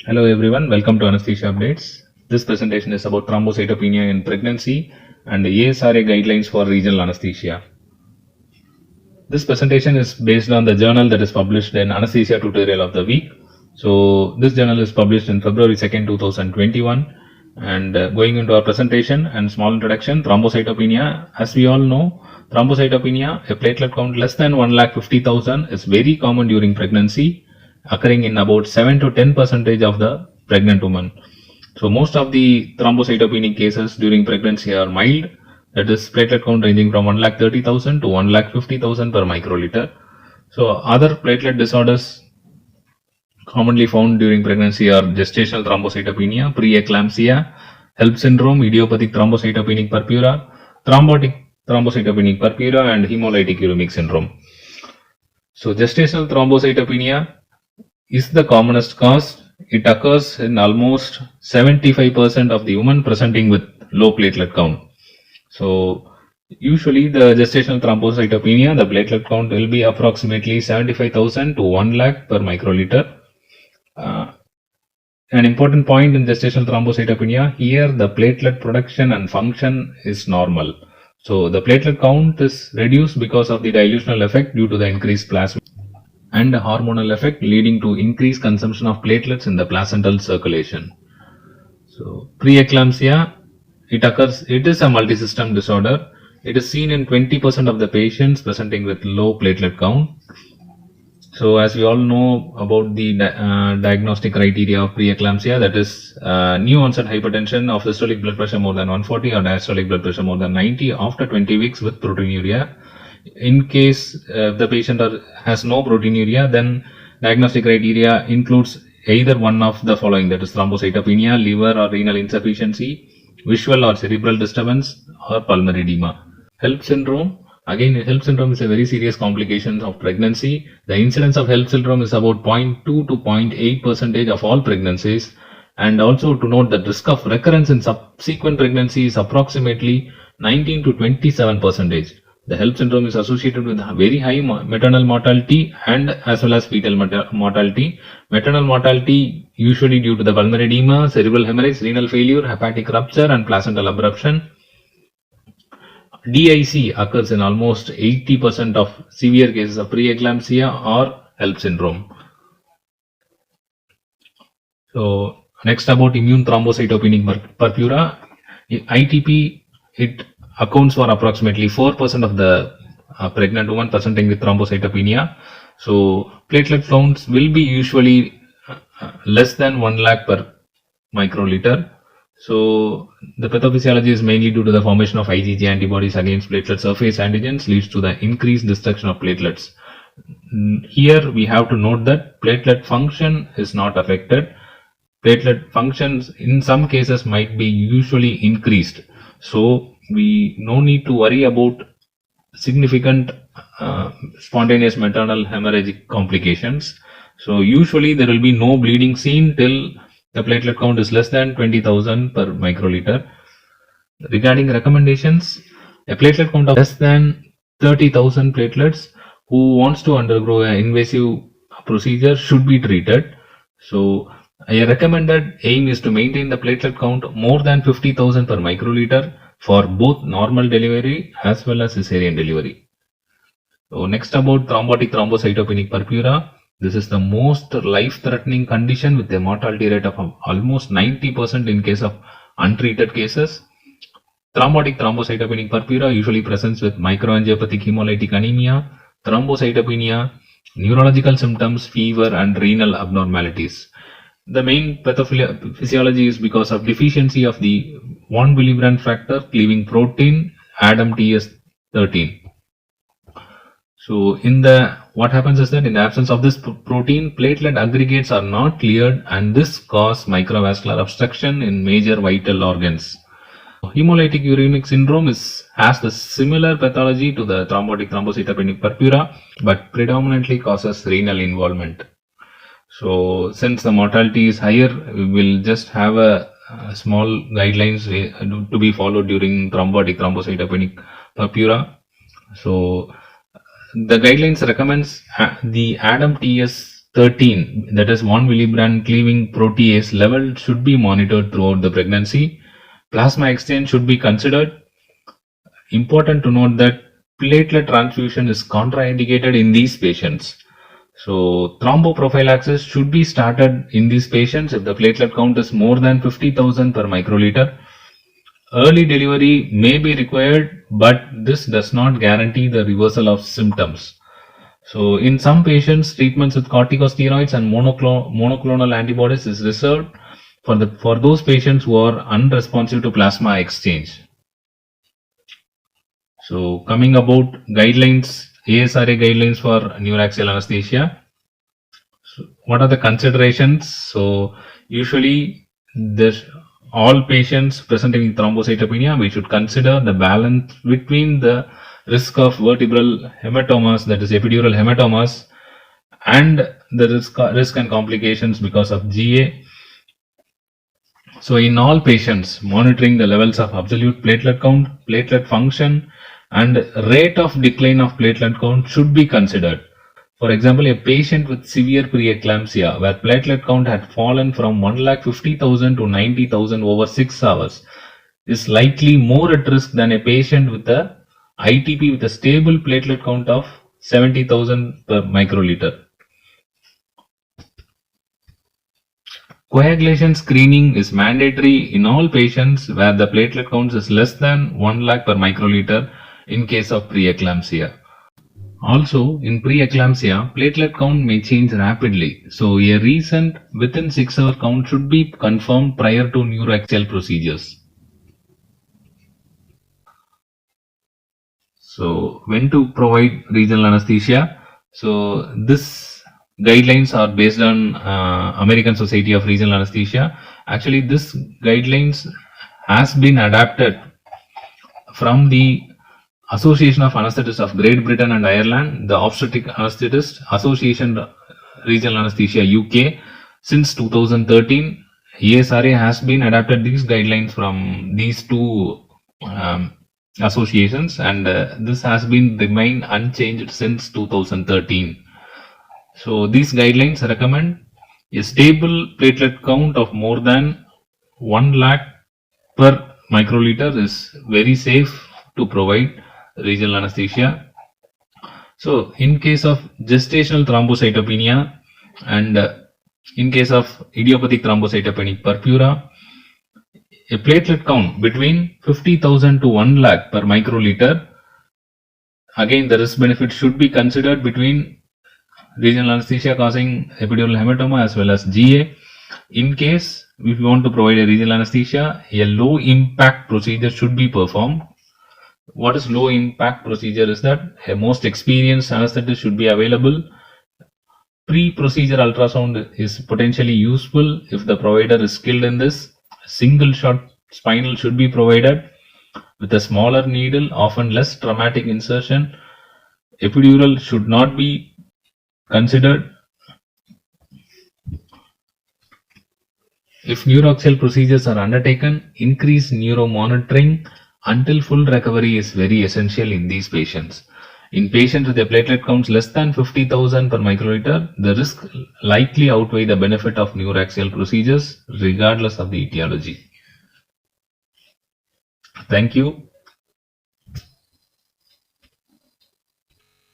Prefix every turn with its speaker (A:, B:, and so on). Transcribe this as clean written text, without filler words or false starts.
A: Hello everyone, welcome to Anesthesia Updates. This presentation is about thrombocytopenia in pregnancy and ASRA guidelines for regional anesthesia. This presentation is based on the journal that is published in Anesthesia Tutorial of the Week. So this journal is published in February 2nd, 2021. And going into our presentation and small introduction, thrombocytopenia, as we all know, thrombocytopenia, a platelet count less than 1,50,000 is very common during pregnancy, occurring in about 7 to 10% of the pregnant woman. So most of the thrombocytopenic cases during pregnancy are mild, that is platelet count ranging from 1,30,000 to 1,50,000 per microliter. So other platelet disorders commonly found during pregnancy are gestational thrombocytopenia, preeclampsia, HELLP syndrome, idiopathic thrombocytopenic purpura, thrombotic thrombocytopenic purpura, and hemolytic uremic syndrome. So gestational thrombocytopenia is the commonest cause. It occurs in almost 75% of the women presenting with low platelet count. So usually the gestational thrombocytopenia, the platelet count will be approximately 75,000 to 1 lakh per microliter. An important point in gestational thrombocytopenia, here the platelet production and function is normal. So the platelet count is reduced because of the dilutional effect due to the increased plasma and a hormonal effect leading to increased consumption of platelets in the placental circulation. So preeclampsia, it is a multisystem disorder. It is seen in 20% of the patients presenting with low platelet count. So as we all know about the diagnostic criteria of preeclampsia, that is new onset hypertension of systolic blood pressure more than 140 or diastolic blood pressure more than 90 after 20 weeks with proteinuria. In case the patient has no proteinuria, then diagnostic criteria includes either one of the following, that is thrombocytopenia, liver or renal insufficiency, visual or cerebral disturbance, or pulmonary edema. HELLP syndrome. Again, HELLP syndrome is a very serious complication of pregnancy. The incidence of HELLP syndrome is about 0.2 to 0.8% of all pregnancies. And also to note that risk of recurrence in subsequent pregnancy is approximately 19 to 27%. The HELLP syndrome is associated with very high maternal mortality and as well as fetal mortality. Maternal mortality usually due to the pulmonary edema, cerebral hemorrhage, renal failure, hepatic rupture, and placental abruption. DIC occurs in almost 80% of severe cases of preeclampsia or HELLP syndrome. So next about immune thrombocytopenic purpura. ITP, it accounts for approximately 4% of the pregnant women presenting with thrombocytopenia. So platelet counts will be usually less than 1 lakh per microliter. So the pathophysiology is mainly due to the formation of IgG antibodies against platelet surface antigens leads to the increased destruction of platelets. Here we have to note that platelet function is not affected. Platelet functions in some cases might be usually increased. So we no need to worry about significant spontaneous maternal hemorrhagic complications. So usually there will be no bleeding seen till the platelet count is less than 20,000 per microliter. Regarding recommendations, a platelet count of less than 30,000 platelets who wants to undergo an invasive procedure should be treated. So a recommended aim is to maintain the platelet count more than 50,000 per microliter for both normal delivery as well as cesarean delivery. So next about thrombotic thrombocytopenic purpura. This is the most life-threatening condition with a mortality rate of almost 90% in case of untreated cases. Thrombotic thrombocytopenic purpura usually presents with microangiopathic hemolytic anemia, thrombocytopenia, neurological symptoms, fever, and renal abnormalities. The main pathophysiology is because of deficiency of the von Willebrand factor cleaving protein ADAMTS13. So what happens is that in the absence of this protein, platelet aggregates are not cleared and this causes microvascular obstruction in major vital organs. Hemolytic uremic syndrome has the similar pathology to the thrombotic thrombocytopenic purpura but predominantly causes renal involvement. So since the mortality is higher, we will just have a small guidelines to be followed during thrombotic thrombocytopenic purpura. So the guidelines recommends the ADAM-TS 13, that is 1 milligram cleaving protease level should be monitored throughout the pregnancy. Plasma exchange should be considered. Important to note that platelet transfusion is contraindicated in these patients. So thromboprophylaxis should be started in these patients if the platelet count is more than 50,000 per microliter. Early delivery may be required, but this does not guarantee the reversal of symptoms. So in some patients, treatments with corticosteroids and monoclonal antibodies is reserved for those patients who are unresponsive to plasma exchange. So coming about guidelines, ASRA guidelines for neuraxial anesthesia. So what are the considerations? So usually all patients presenting with thrombocytopenia, we should consider the balance between the risk of vertebral hematomas, that is epidural hematomas, and the risk and complications because of GA. So in all patients, monitoring the levels of absolute platelet count, platelet function, and rate of decline of platelet count should be considered. For example, a patient with severe preeclampsia where platelet count had fallen from 150,000 to 90,000 over 6 hours is likely more at risk than a patient with a ITP with a stable platelet count of 70,000 per microliter. Coagulation screening is mandatory in all patients where the platelet count is less than 1 lakh per microliter in case of preeclampsia. Also, in preeclampsia, platelet count may change rapidly. So, a recent within 6-hour count should be confirmed prior to neuraxial procedures. So, when to provide regional anesthesia? So, this guidelines are based on American Society of Regional Anesthesia. Actually, this guidelines has been adapted from the Association of Anesthetists of Great Britain and Ireland, the Obstetric Anesthetist Association Regional Anesthesia UK. Since 2013, ASRA has been adapted these guidelines from these two associations, and this has been remained unchanged since 2013. So these guidelines recommend a stable platelet count of more than 1 lakh per microliter is very safe to provide regional anesthesia. So in case of gestational thrombocytopenia and in case of idiopathic thrombocytopenic purpura, a platelet count between 50,000 to 1 lakh per microliter. Again, the risk benefit should be considered between regional anesthesia causing epidural hematoma as well as GA. In case if you want to provide a regional anesthesia, a low impact procedure should be performed. What is low impact procedure is that a most experienced anesthetist should be available. Pre-procedure ultrasound is potentially useful if the provider is skilled in this. Single shot spinal should be provided with a smaller needle, often less traumatic insertion. Epidural should not be considered. If neuraxial procedures are undertaken, increase neuromonitoring until full recovery is very essential in these patients. In patients with a platelet counts less than 50,000 per microliter, the risk likely outweigh the benefit of neuraxial procedures regardless of the etiology. Thank you.